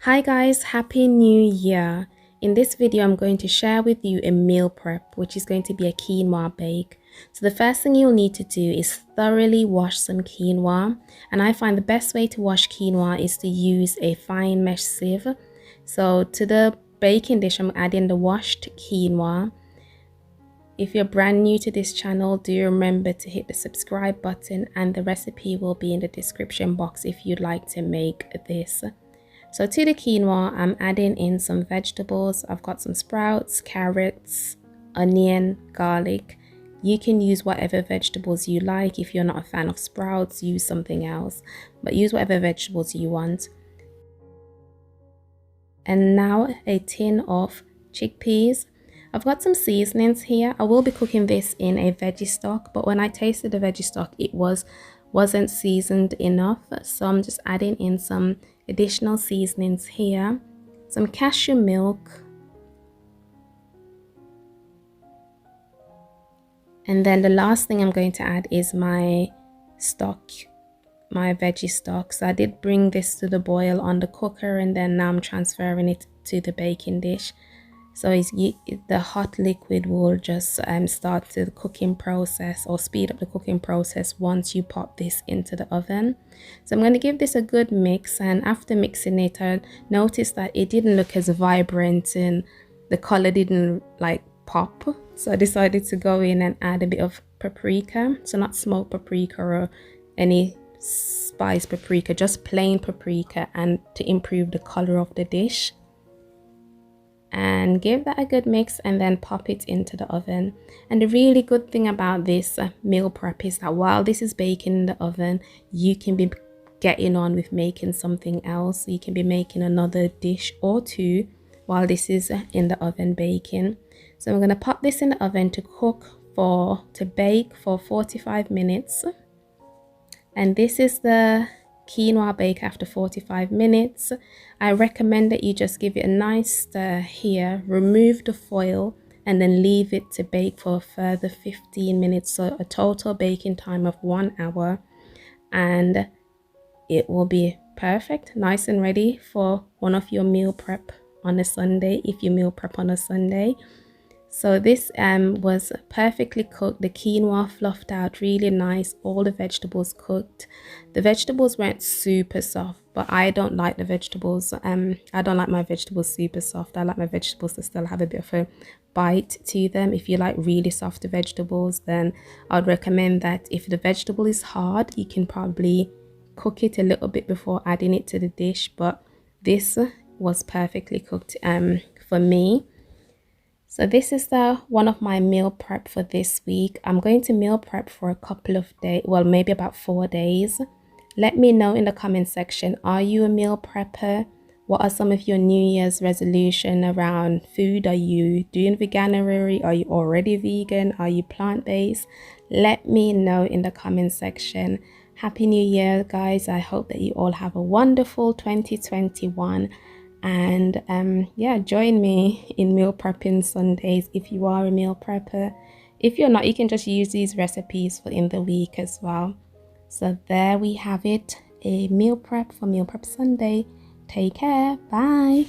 Hi guys, happy new year. In this video I'm going to share with you a meal prep which is going to be a quinoa bake. So the first thing you'll need to do is thoroughly wash some quinoa, and I find the best way to wash quinoa is to use a fine mesh sieve. So to the baking dish I'm adding the washed quinoa. If you're brand new to this channel, do remember to hit the subscribe button, and the recipe will be in the description box if you'd like to make this. So to the quinoa, I'm adding in some vegetables. I've got some sprouts, carrots, onion, garlic. You can use whatever vegetables you like. If you're not a fan of sprouts, use something else, but use whatever vegetables you want. And now a tin of chickpeas. I've got some seasonings here. I will be cooking this in a veggie stock, but when I tasted the veggie stock, it wasn't seasoned enough. So I'm just adding in some additional seasonings here. Some cashew milk. And then the last thing I'm going to add is my stock, my veggie stock. So I did bring this to the boil on the cooker, and then now I'm transferring it to the baking dish. So the hot liquid will just start the cooking process, or speed up the cooking process once you pop this into the oven. So I'm going to give this a good mix, and after mixing it, I noticed that it didn't look as vibrant and the color didn't like pop. So I decided to go in and add a bit of paprika. So not smoked paprika or any spice paprika, just plain paprika, and to improve the color of the dish. And give that a good mix and then pop it into the oven. And the really good thing about this meal prep is that while this is baking in the oven, you can be getting on with making something else. You can be making another dish or two while this is in the oven baking. So I'm going to pop this in the oven to bake for 45 minutes. And this is the quinoa bake after 45 minutes. I recommend that you just give it a nice stir here, remove the foil, and then leave it to bake for a further 15 minutes. So a total baking time of 1 hour, and it will be perfect, nice and ready for one of your meal prep on a Sunday, if you meal prep on a Sunday. So this was perfectly cooked. The quinoa fluffed out really nice. All the vegetables cooked. The vegetables weren't super soft, but I don't like the vegetables. I don't like my vegetables super soft. I like my vegetables to still have a bit of a bite to them. If you like really soft vegetables, then I'd recommend that if the vegetable is hard, you can probably cook it a little bit before adding it to the dish. But this was perfectly cooked for me. So this is one of my meal prep for this week. I'm going to meal prep for a couple of days, well, maybe about 4 days. Let me know in the comment section, are you a meal prepper? What are some of your New Year's resolution around food? Are you doing veganuary? Are you already vegan? Are you plant-based? Let me know in the comment section. Happy New Year, guys. I hope that you all have a wonderful 2021. And yeah, join me in meal prepping Sundays if you are a meal prepper. If you're not, you can just use these recipes for in the week as well. So there we have it, a meal prep for Meal Prep Sunday. Take care. Bye.